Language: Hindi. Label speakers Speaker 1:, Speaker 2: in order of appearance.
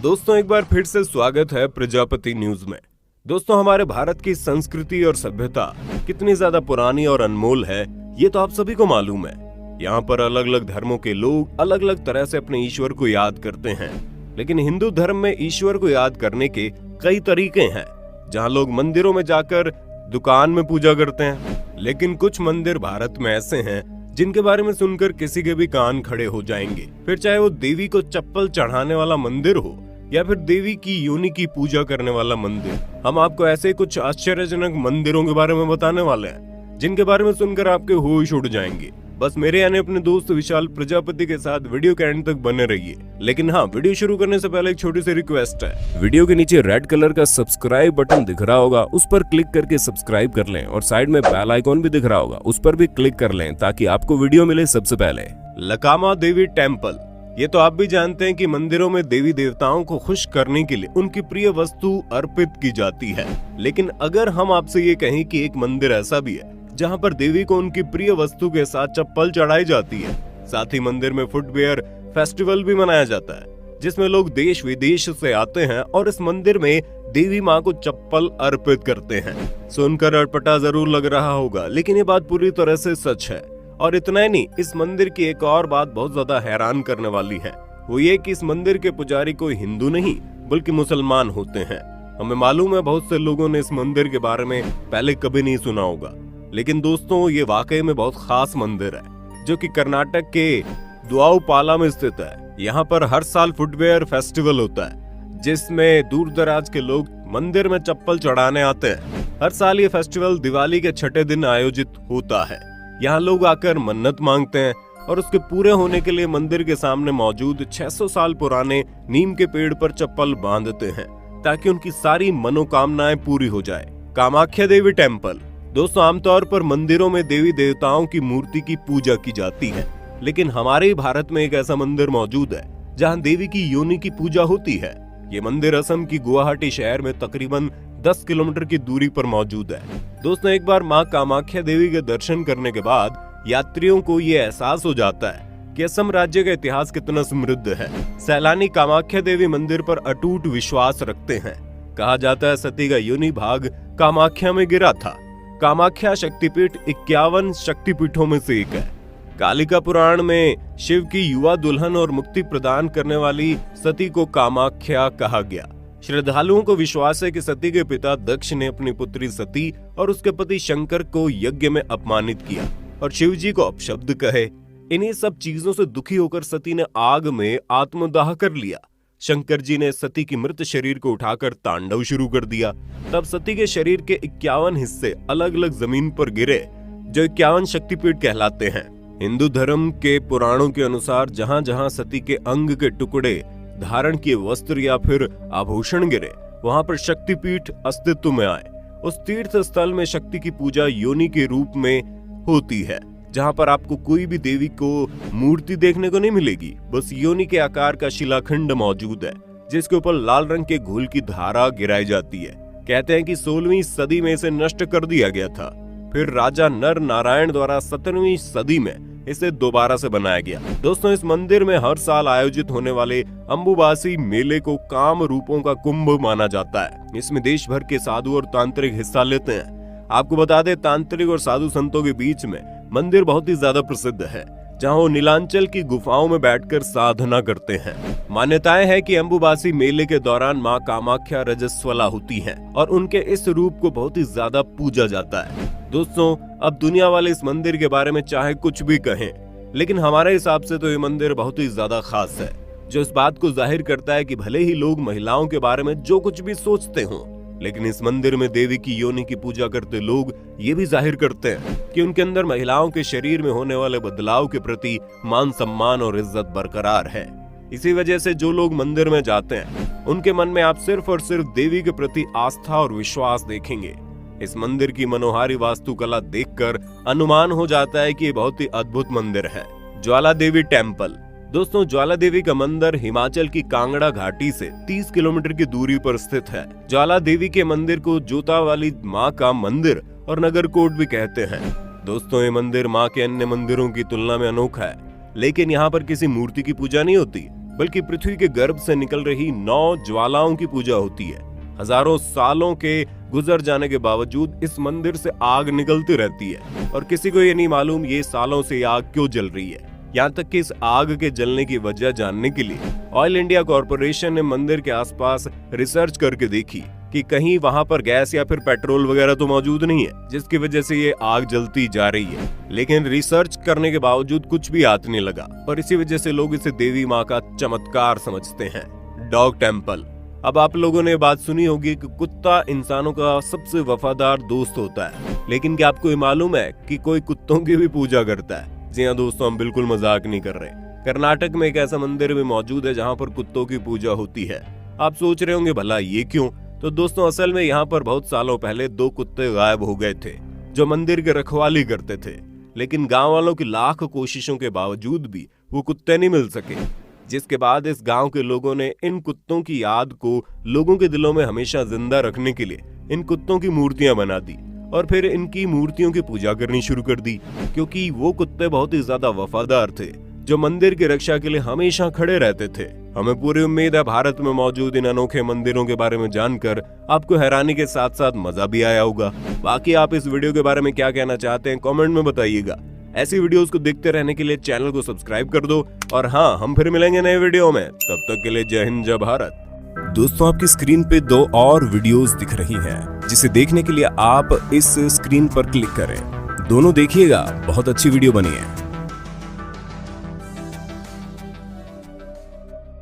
Speaker 1: दोस्तों एक बार फिर से स्वागत है प्रजापति न्यूज में। दोस्तों हमारे भारत की संस्कृति और सभ्यता कितनी ज्यादा पुरानी और अनमोल है ये तो आप सभी को मालूम है। यहाँ पर अलग अलग धर्मों के लोग अलग अलग तरह से अपने ईश्वर को याद करते हैं, लेकिन हिंदू धर्म में ईश्वर को याद करने के कई तरीके हैं। जहाँ लोग मंदिरों में जाकर दुकान में पूजा करते हैं, लेकिन कुछ मंदिर भारत में ऐसे हैं जिनके बारे में सुनकर किसी के भी कान खड़े हो जाएंगे। फिर चाहे वो देवी को चप्पल चढ़ाने वाला मंदिर हो या फिर देवी की योनि की पूजा करने वाला मंदिर, हम आपको ऐसे कुछ आश्चर्यजनक मंदिरों के बारे में बताने वाले हैं जिनके बारे में सुनकर आपके होश उड़ जाएंगे। बस मेरे यानी अपने दोस्त विशाल प्रजापति के साथ वीडियो के एंड तक बने रहिए। लेकिन हाँ, वीडियो शुरू करने से पहले एक छोटी सी रिक्वेस्ट है। वीडियो के नीचे रेड कलर का सब्सक्राइब बटन दिख रहा होगा, उस पर क्लिक करके सब्सक्राइब कर लें और साइड में बेल आइकॉन भी दिख रहा होगा, उस पर भी क्लिक कर लें ताकि आपको वीडियो मिले सबसे पहले। लकामा देवी टेम्पल, ये तो आप भी जानते हैं कि मंदिरों में देवी देवताओं को खुश करने के लिए उनकी प्रिय वस्तु अर्पित की जाती है। लेकिन अगर हम आपसे ये कहें कि एक मंदिर ऐसा भी है जहाँ पर देवी को उनकी प्रिय वस्तु के साथ चप्पल चढ़ाई जाती है, साथ ही मंदिर में फुटवेयर फेस्टिवल भी मनाया जाता है जिसमें लोग देश विदेश से आते हैं और इस मंदिर में देवी माँ को चप्पल अर्पित करते हैं। सुनकर अटपटा जरूर लग रहा होगा, लेकिन ये बात पूरी तरह से सच है। और इतना ही नहीं, इस मंदिर की एक और बात बहुत ज्यादा हैरान करने वाली है, वो ये कि इस मंदिर के पुजारी कोई हिंदू नहीं बल्कि मुसलमान होते हैं। हमें मालूम है बहुत से लोगों ने इस मंदिर के बारे में पहले कभी नहीं सुना होगा, लेकिन दोस्तों ये वाकई में बहुत खास मंदिर है जो कि कर्नाटक के दुआउपाला में स्थित है। यहाँ पर हर साल फुटवेयर फेस्टिवल होता है जिसमें दूर दराज के लोग मंदिर में चप्पल चढ़ाने आते हैं। हर साल ये फेस्टिवल दिवाली के छठे दिन आयोजित होता है। यहाँ लोग आकर मन्नत मांगते हैं और उसके पूरे होने के लिए मंदिर के सामने मौजूद 600 साल पुराने नीम के पेड़ पर चप्पल बांधते हैं ताकि उनकी सारी मनोकामनाएं पूरी हो जाए। कामाख्या देवी टेम्पल, दोस्तों आमतौर पर मंदिरों में देवी देवताओं की मूर्ति की पूजा की जाती है, लेकिन हमारे भारत में एक ऐसा मंदिर मौजूद है जहां देवी की योनि की पूजा होती है। ये मंदिर असम की गुवाहाटी शहर में तकरीबन 10 किलोमीटर की दूरी पर मौजूद है। दोस्तों एक बार मां कामाख्या देवी के दर्शन करने के बाद यात्रियों को ये एहसास हो जाता है कि असम राज्य का इतिहास कितना समृद्ध है। सैलानी कामाख्या देवी मंदिर पर अटूट विश्वास रखते हैं। कहा जाता है सती का योनि भाग कामाख्या में गिरा था। कामाख्या शक्तिपीठ 51 शक्तिपीठों में से एक है। कालिका पुराण में शिव की युवा दुल्हन और मुक्ति प्रदान करने वाली सती को कामाख्या कहा गया। श्रद्धालुओं को विश्वास है कि सती के पिता दक्ष ने अपनी पुत्री सती और उसके पति शंकर को यज्ञ में अपमानित किया और शिव जी को अपशब्द कहे। इन्हीं सब चीजों से दुखी होकर सती ने आग में आत्मदाह कर लिया। शंकर जी ने सती की मृत शरीर को उठाकर तांडव शुरू कर दिया। तब सती के शरीर के 51 हिस्से अलग अलग जमीन पर गिरे जो 51 शक्तिपीठ कहलाते हैं। हिंदू धर्म के पुराणों के अनुसार जहां जहां सती के अंग के टुकड़े, धारण किए वस्त्र या फिर आभूषण गिरे, वहां पर शक्तिपीठ अस्तित्व में आए। उस तीर्थ स्थल में शक्ति की पूजा योनि के रूप में होती है, जहां पर आपको कोई भी देवी को मूर्ति देखने को नहीं मिलेगी, बस योनि के आकार का शिलाखंड मौजूद है जिसके ऊपर लाल रंग के घोल की धारा गिराई जाती है। कहते हैं कि 16वीं सदी में इसे नष्ट कर दिया गया था, फिर राजा नर नारायण द्वारा 17वीं सदी में इसे दोबारा से बनाया गया। दोस्तों इस मंदिर में हर साल आयोजित होने वाले अंबुबासी मेले को काम रूपों का कुंभ माना जाता है। इसमें देश भर के साधु और तांत्रिक हिस्सा लेते हैं। आपको बता दें, तांत्रिक और साधु संतों के बीच में मंदिर बहुत ही ज्यादा प्रसिद्ध है, जहां वो नीलांचल की गुफाओं में बैठकर साधना करते हैं। मान्यताएं है कि अंबुबासी मेले के दौरान मां कामाख्या रजस्वला होती हैं और उनके इस रूप को बहुत ही ज्यादा पूजा जाता है। दोस्तों अब दुनिया वाले इस मंदिर के बारे में चाहे कुछ भी कहें, लेकिन हमारे हिसाब से तो ये मंदिर बहुत ही ज्यादा खास है, जो इस बात को जाहिर करता है कि भले ही लोग महिलाओं के बारे में जो कुछ भी सोचते हों, लेकिन इस मंदिर में देवी की योनि की पूजा करते लोग ये भी जाहिर करते हैं कि उनके अंदर महिलाओं के शरीर में होने वाले बदलाव के प्रति मान सम्मान और इज्जत बरकरार है। इसी वजह से जो लोग मंदिर में जाते हैं उनके मन में आप सिर्फ और सिर्फ देवी के प्रति आस्था और विश्वास देखेंगे। इस मंदिर की मनोहारी वास्तुकला देखकर अनुमान हो जाता है कि ये बहुत ही अद्भुत मंदिर है। ज्वाला देवी टेम्पल, दोस्तों ज्वाला देवी का मंदिर हिमाचल की कांगड़ा घाटी से 30 किलोमीटर की दूरी पर स्थित है। ज्वाला देवी के मंदिर को जोता वाली माँ का मंदिर और नगरकोट भी कहते हैं। दोस्तों ये मंदिर माँ के अन्य मंदिरों की तुलना में अनोखा है, लेकिन यहाँ पर किसी मूर्ति की पूजा नहीं होती, बल्कि पृथ्वी के गर्भ से निकल रही 9 ज्वालाओं की पूजा होती है। हजारों सालों के गुजर जाने के बावजूद इस मंदिर से आग निकलती रहती है और किसी को ये नहीं मालूम ये सालों से आग क्यों जल रही है। यहाँ तक कि इस आग के जलने की वजह जानने के लिए ऑयल इंडिया कॉर्पोरेशन ने मंदिर के आसपास रिसर्च करके देखी कि कहीं वहां पर गैस या फिर पेट्रोल वगैरह तो मौजूद नहीं है, जिसकी वजह से ये आग जलती जा रही है। लेकिन रिसर्च करने के बावजूद कुछ भी हाथ नहीं लगा और इसी वजह से लोग इसे देवी माँ का चमत्कार समझते हैं। Dog temple. अब आप लोगों ने बात सुनी होगी कि कुत्ता इंसानों का सबसे वफादार दोस्त होता है, लेकिन क्या आपको ये मालूम है कि कोई कुत्तों की भी पूजा करता है? जी हाँ दोस्तों, हम बिल्कुल मजाक नहीं कर रहे। कर्नाटक में एक ऐसा मंदिर भी मौजूद है जहाँ पर कुत्तों की पूजा होती है। आप सोच रहे होंगे भला ये क्यों? तो दोस्तों असल में यहाँ पर बहुत सालों पहले 2 कुत्ते गायब हो गए थे जो मंदिर के रखवाली करते थे, लेकिन गांव वालों की लाख कोशिशों के बावजूद भी वो कुत्ते नहीं मिल सके, जिसके बाद इस गांव के लोगों ने इन कुत्तों की याद को लोगों के दिलों में हमेशा जिंदा रखने के लिए इन कुत्तों की मूर्तियां बना दी और फिर इनकी मूर्तियों की पूजा करनी शुरू कर दी, क्योंकि वो कुत्ते बहुत ही ज्यादा वफादार थे जो मंदिर की रक्षा के लिए हमेशा खड़े रहते थे। हमें पूरी उम्मीद है भारत में मौजूद इन अनोखे मंदिरों के बारे में जानकर आपको हैरानी के साथ साथ मजा भी आया होगा। बाकी आप इस वीडियो के बारे में क्या कहना चाहते हैं कमेंट में बताइएगा। ऐसी वीडियोस को देखते रहने के लिए चैनल को सब्सक्राइब कर दो और हाँ, हम फिर मिलेंगे नए वीडियो में। तब तक के लिए जय हिंद जय भारत। दोस्तों आपकी स्क्रीन पे 2 और वीडियोस दिख रही हैं, जिसे देखने के लिए आप इस स्क्रीन पर क्लिक करें। दोनों देखिएगा, बहुत अच्छी वीडियो बनी है।